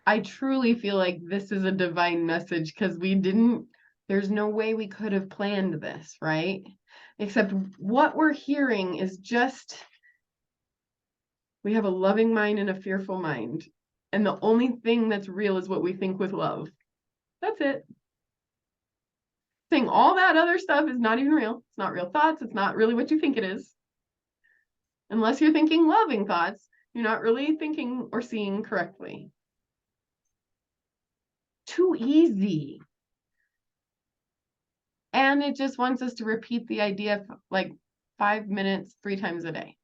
I truly feel like this is a divine message because there's no way we could have planned this, right? Except what we're hearing is just, we have a loving mind and a fearful mind. And the only thing that's real is what we think with love. That's it. Saying all that other stuff is not even real. It's not real thoughts. It's not really what you think it is. Unless you're thinking loving thoughts, you're not really thinking or seeing correctly. Too easy. And it just wants us to repeat the idea like 5 minutes, 3 times a day.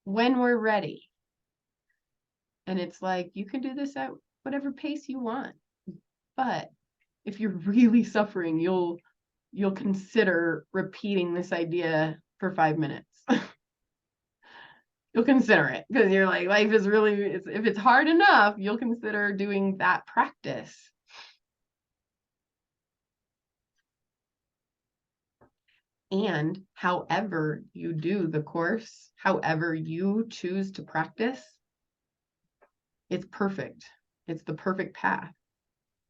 When we're ready. And it's like, you can do this at whatever pace you want. But if you're really suffering, you'll consider repeating this idea for 5 minutes. You'll consider it because you're like, life is really, if it's hard enough, you'll consider doing that practice. And however you do the course, however you choose to practice, it's perfect. It's the perfect path.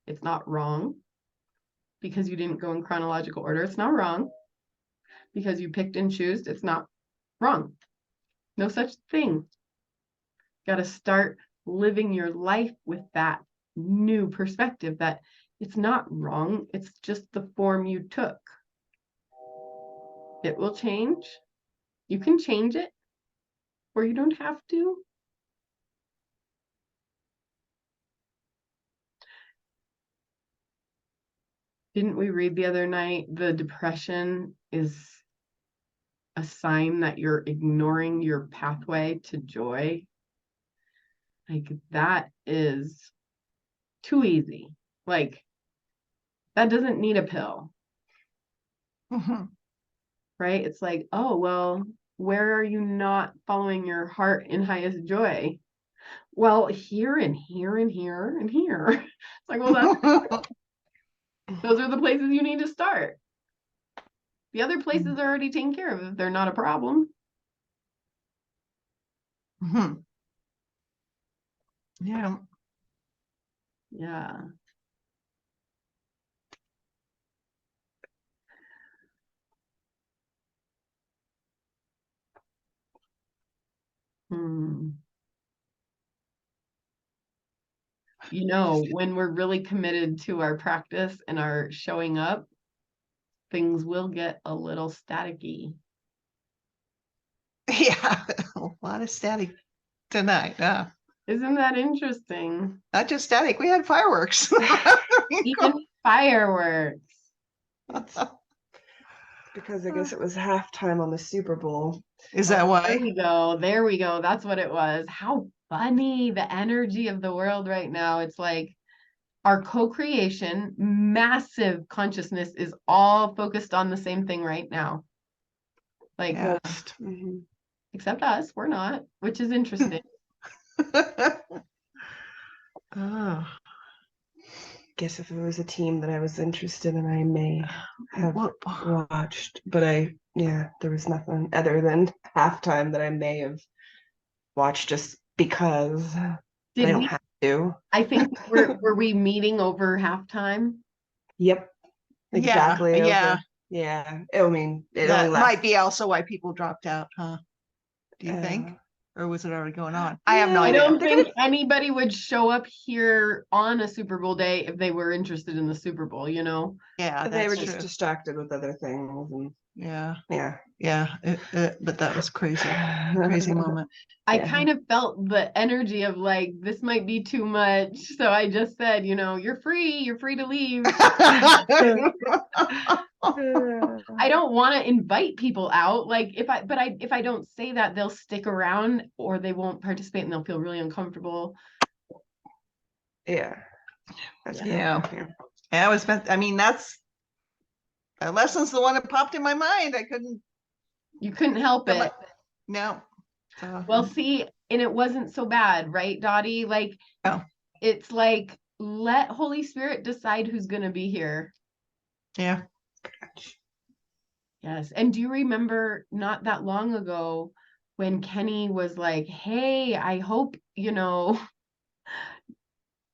It's not wrong because you didn't go in chronological order. It's not wrong because you picked and chose. It's not wrong. No such thing. Got to start living your life with that new perspective that it's not wrong, it's just the form you took. It will change. You can change it, or you don't have to. Didn't we read the other night, the depression is a sign that you're ignoring your pathway to joy? Like, that is too easy. Like, that doesn't need a pill, Mhm. right? It's like, oh, well, where are you not following your heart in highest joy? Well, here and here and here and here. It's like, well, those are the places you need to start. The other places are already taken care of if they're not a problem. Mhm. Yeah. Yeah. You know, when we're really committed to our practice and our showing up, things will get a little staticky. Yeah. A lot of static tonight. Isn't that interesting? Not just static. We had fireworks. Even fireworks. Because I guess it was halftime on the Super Bowl. Is that There why? we go. There we go. That's what it was. How funny, the energy of the world right now. It's like our co-creation, massive consciousness is all focused on the same thing right now. Like, Yeah. Mhm. except us, we're not, which is interesting. Oh. Guess if it was a team that I was interested in, I may have Well, watched. But there was nothing other than halftime that I may have watched just because. I Did don't we? have to. I think were we meeting over halftime? Yep. Yeah, Exactly. It was yeah. yeah. I mean, it only That lasts. might be also why people dropped out, huh? Do you think? Or was it already going on? I have no I idea. don't think anybody would show up here on a Super Bowl day if they were interested in the Super Bowl, you know? Yeah, They were that's just true. distracted with other things, and Yeah, yeah. yeah. But that was crazy. Crazy moment. I Yeah. kind of felt the energy of like, this might be too much. So I just said, you know, you're free to leave. I don't want to invite people out. Like if I don't say that, they'll stick around or they won't participate and they'll feel really uncomfortable. Yeah. Yeah. Yeah, I was meant, I mean, that lesson's the one that popped in my mind. You couldn't help it. No. Well, see, and it wasn't so bad, right, Dottie? Like, No. it's like, let Holy Spirit decide who's going to be here. Yeah. Yes. And do you remember not that long ago when Kenny was like, hey, I hope, you know,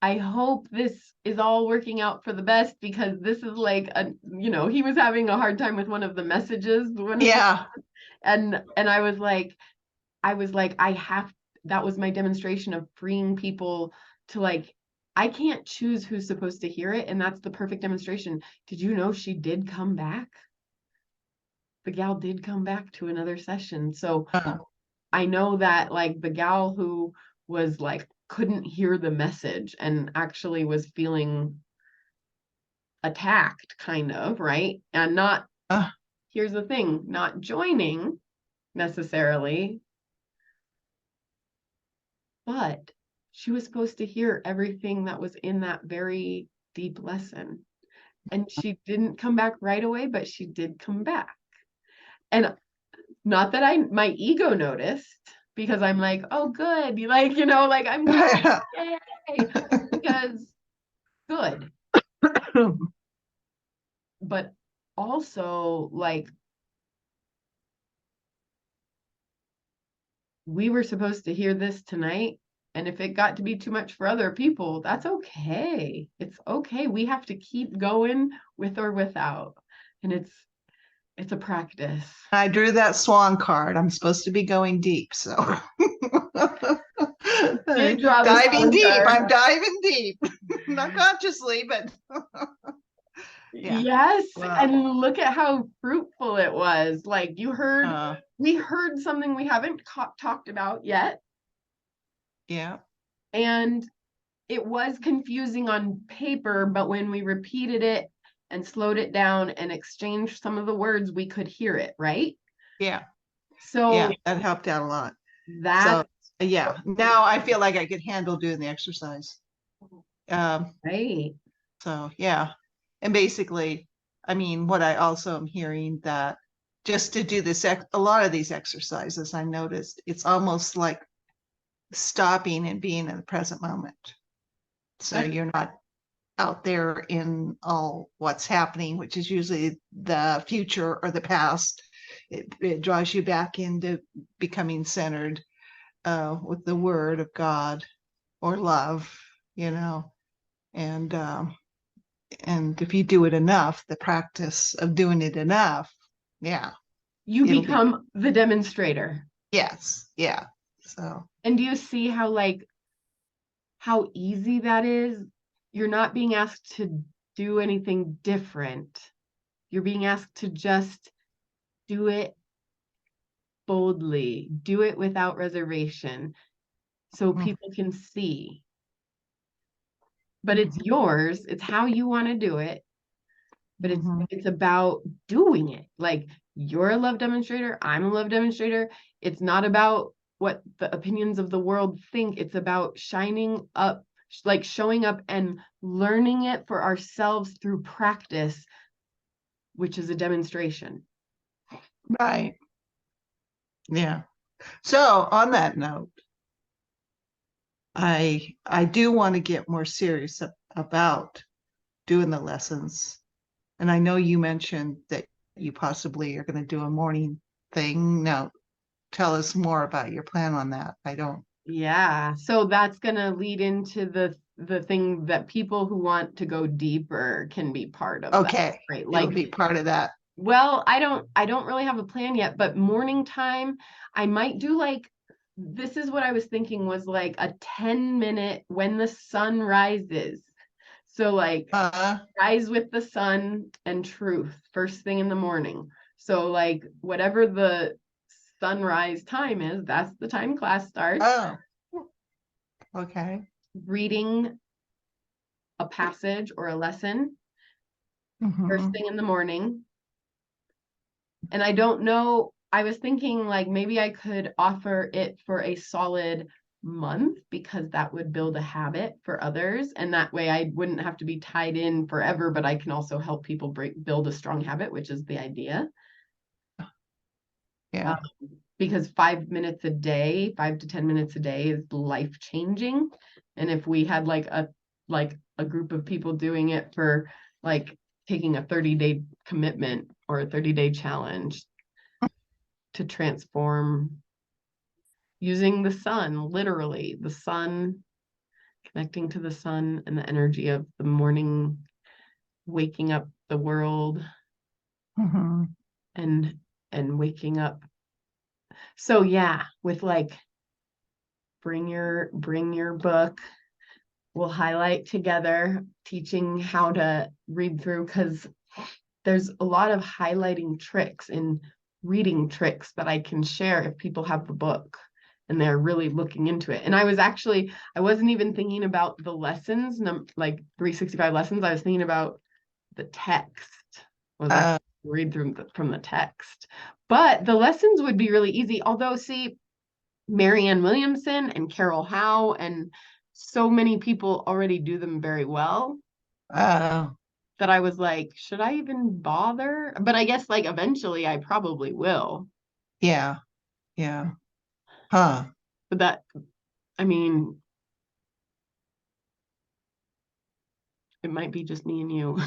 I hope this is all working out for the best because this is like he was having a hard time with one of the messages. Yeah. And I was like, that was my demonstration of freeing people to like, I can't choose who's supposed to hear it. And that's the perfect demonstration. Did you know she did come back? The gal did come back to another session. So I know that like the gal who was like, couldn't hear the message and actually was feeling attacked kind of, right? And not, here's the thing, not joining necessarily, but she was supposed to hear everything that was in that very deep lesson. And she didn't come back right away, but she did come back. And not that my ego noticed, because I'm like, oh, good. Like, like I'm glad. Yay. Because good. But also, like, we were supposed to hear this tonight. And if it got to be too much for other people, that's okay. It's okay. We have to keep going with or without. And it's a practice. I drew that swan card. I'm supposed to be going deep, so Did draw the Diving sun deep. there. I'm diving deep. Not consciously, but yeah. Yes, Wow. and look at how fruitful it was. Like you heard, Uh, we heard something we haven't talked about yet, yeah. and it was confusing on paper, but when we repeated it and slowed it down and exchanged some of the words, we could hear it, right? Yeah. So Yeah. That helped out a lot. that's So yeah, now I feel like I could handle doing the exercise. right. So yeah. And basically, I mean, what I also am hearing that just to do this, a lot of these exercises, I noticed it's almost like stopping and being in the present moment. So you're not out there in all what's happening, which is usually the future or the past. It draws you back into becoming centered with the word of God or love, you know, and if you do it enough, the practice of doing it enough, yeah, You it'll be- become the demonstrator. yes, yeah. So And do you see how like how easy that is? You're not being asked to do anything different. You're being asked to just do it boldly, do it without reservation, so Mm. people can see. But it's yours, it's how you want to do it, but Mhm. it's about doing it. Like you're a love demonstrator, I'm a love demonstrator. It's not about what the opinions of the world think, it's about shining up, like showing up and learning it for ourselves through practice, which is a demonstration. Right. Yeah. So on that note, I do want to get more serious about doing the lessons. And I know you mentioned that you possibly are going to do a morning thing. Now, tell us more about your plan on that. I don't. Yeah, so that's gonna lead into the thing that people who want to go deeper can be part of that, Okay. right? It'll Like, be part of that. well, I don't really have a plan yet, but morning time, I might do like, this is what I was thinking was like a 10-minute when the sun rises. So like rise with the sun and truth first thing in the morning. So like whatever the sunrise time is, that's the time class starts. Oh, okay. Reading a passage or a lesson first Mhm. thing in the morning. And I don't know, I was thinking like maybe I could offer it for a solid month because that would build a habit for others. And that way I wouldn't have to be tied in forever, but I can also help people build a strong habit, which is the idea. Yeah. Because 5 minutes a day, 5 to 10 minutes a day is life changing. And if we had like a group of people doing it for like taking a 30-day commitment or a 30-day challenge to transform using the sun, literally the sun, connecting to the sun and the energy of the morning, waking up the world Mhm. and waking up. So yeah, with like bring your book. We'll highlight together, teaching how to read through, because there's a lot of highlighting tricks and reading tricks that I can share if people have the book and they're really looking into it. And I wasn't even thinking about the lessons, like 365 lessons. I was thinking about the text. Was I read through from the text? But the lessons would be really easy. Although, see, Marianne Williamson and Carol Howe and so many people already do them very well that I was like, should I even bother? But I guess like eventually I probably will. Yeah. Yeah. Huh. But that, I mean, it might be just me and you.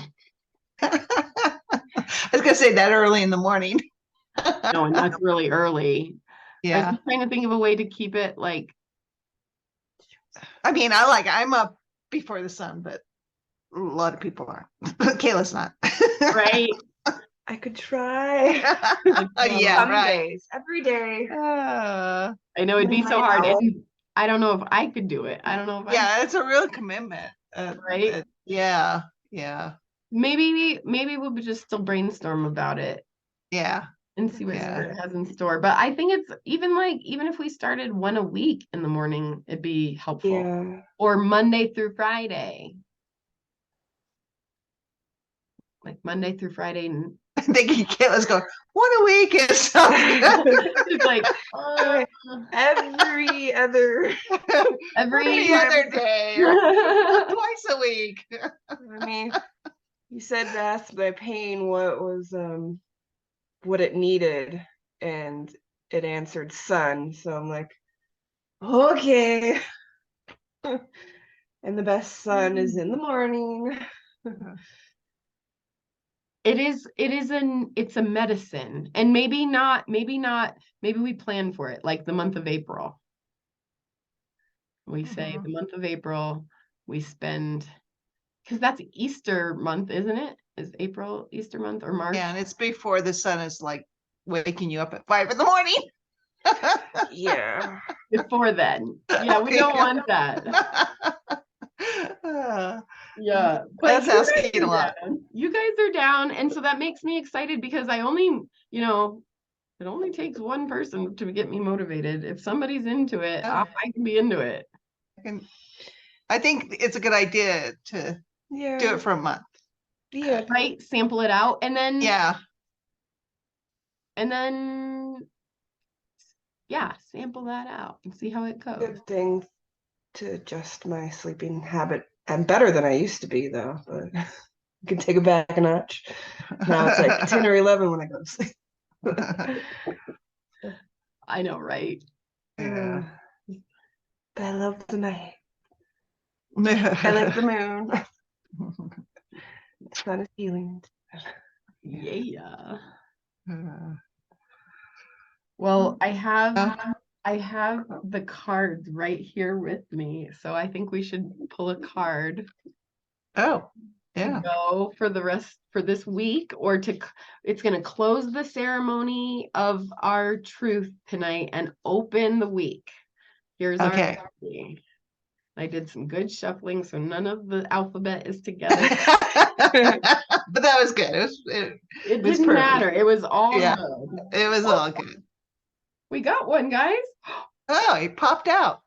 I was gonna say that early in the morning. No, and that's really early. I was Yeah. just trying to think of a way to keep it like, I mean, I'm up before the sun, but a lot of people aren't. Kayla's not. Right. I could try. Yeah, Some right. days, every day. I know it'd be Midnight so hard. owl. And I don't know if I could do it. I don't know if Yeah, it's a real commitment. Right? Yeah. maybe we'll just still brainstorm about it Yeah. and see what Yeah. Spirit has in store. But I think it's even if we started one a week in the morning, it'd be helpful. Yeah. Or Monday through Friday. Like Monday through Friday. And I think Kayla's going, one a week is so good. it's like Every other, Every other day, or twice a week. I mean, you said to ask my pain what was what it needed, and it answered sun. So I'm like, okay. And the best sun is in the morning. it's a medicine. And maybe we plan for it like the month of April. We say the month of April, we spend, because that's Easter month, isn't it? Is April Easter month or March? Yeah, and it's before the sun is like waking you up at 5 in the morning. Yeah. Before then. Yeah, we don't want that. Yeah. But That's you guys asking a are lot. down. You guys are down. And so that makes me excited because I only, it only takes one person to get me motivated. If somebody's into it, I can be into it. I think it's a good idea to Yeah. do it for a month. Yeah. Right? Sample it out and then Yeah. Sample that out and see how it goes. Good thing to adjust my sleeping habit. I'm better than I used to be though, but I can take it back a notch. Now it's like 10 or 11 when I go to sleep. I know, right? Yeah. But I love the night. I like the moon. The sun is healing. Yeah. Well, I have the cards right here with me, so I think we should pull a card Oh, to yeah. go for this week, or it's going to close the ceremony of our truth tonight and open the week. Here's Okay. our copy. I did some good shuffling, so none of the alphabet is together. But that was good. It was didn't perfect. matter. It was all Yeah. good. It was all good. We got one, guys. Oh, he popped out.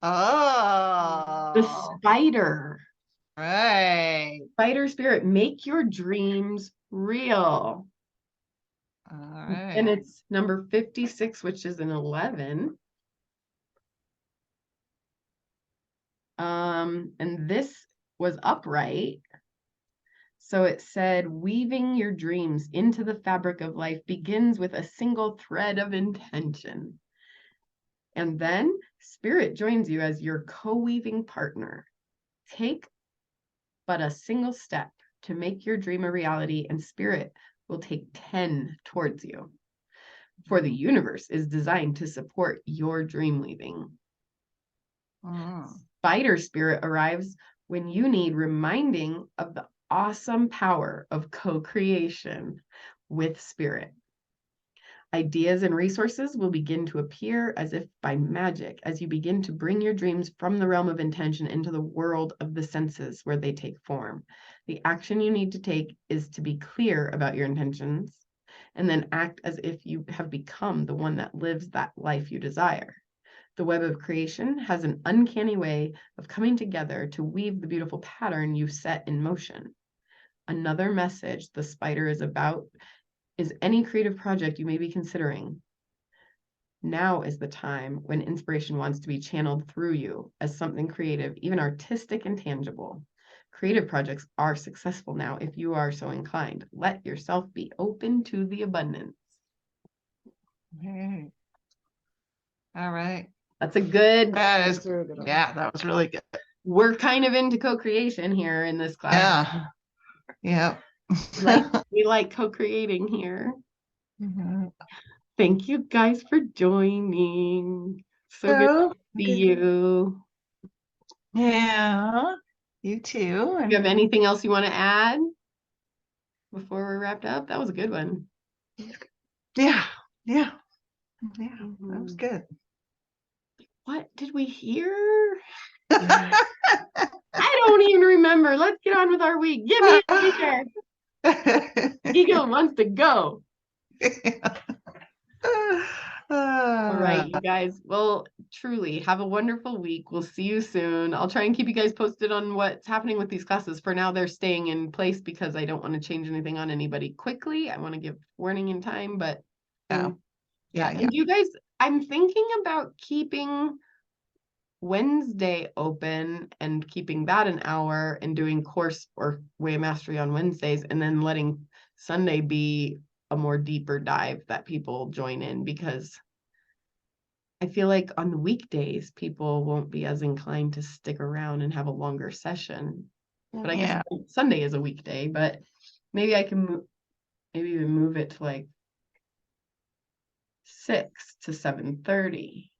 The Oh, spider. right. Spider spirit, make your dreams real. All right. And it's number 56, which is an 11. And this was upright. So it said, weaving your dreams into the fabric of life begins with a single thread of intention. And then Spirit joins you as your co-weaving partner. Take but a single step to make your dream a reality, and Spirit will take 10 towards you. For the universe is designed to support your dream weaving. Spider spirit arrives when you need reminding of the awesome power of co-creation with spirit. Ideas and resources will begin to appear as if by magic as you begin to bring your dreams from the realm of intention into the world of the senses where they take form. The action you need to take is to be clear about your intentions and then act as if you have become the one that lives that life you desire. The web of creation has an uncanny way of coming together to weave the beautiful pattern you set in motion. Another message the spider is about is any creative project you may be considering. Now is the time when inspiration wants to be channeled through you as something creative, even artistic and tangible. Creative projects are successful now if you are so inclined. Let yourself be open to the abundance. Okay. All right. That's a good. That is, yeah, that was really good. We're kind of into co-creation here in this class. Yeah. We like co-creating here. Thank you guys for joining. So good to see you. Yeah. You too. Do you have anything else you want to add before we're wrapped up? That was a good one. Yeah. That was good. what did we hear? I don't even remember. Let's get on with our week. Give me a beer. Eagle wants to go. All right, you guys. Well, truly have a wonderful week. We'll see you soon. I'll try and keep you guys posted on what's happening with these classes. For now, they're staying in place because I don't want to change anything on anybody quickly. I want to give warning in time, but Yeah. Yeah. and you guys, I'm thinking about keeping Wednesday open and keeping that an hour and doing course or way of mastery on Wednesdays, and then letting Sunday be a more deeper dive that people join in, because I feel like on the weekdays people won't be as inclined to stick around and have a longer session. But I guess Sunday is a weekday, but maybe I can maybe even move it to like 6 to 7:30.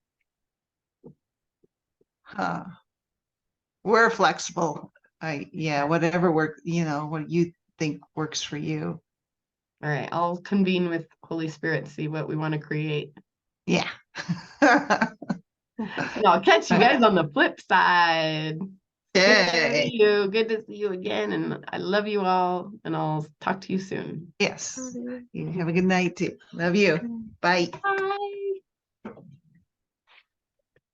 We're flexible. Whatever work, what you think works for you. All right, I'll convene with Holy Spirit to see what we want to create. Yeah. And I'll catch you guys on the flip side. Yay. Good to see you again, and I love you all, and I'll talk to you soon. Yes. You have a good night too. Love you. Bye. Bye.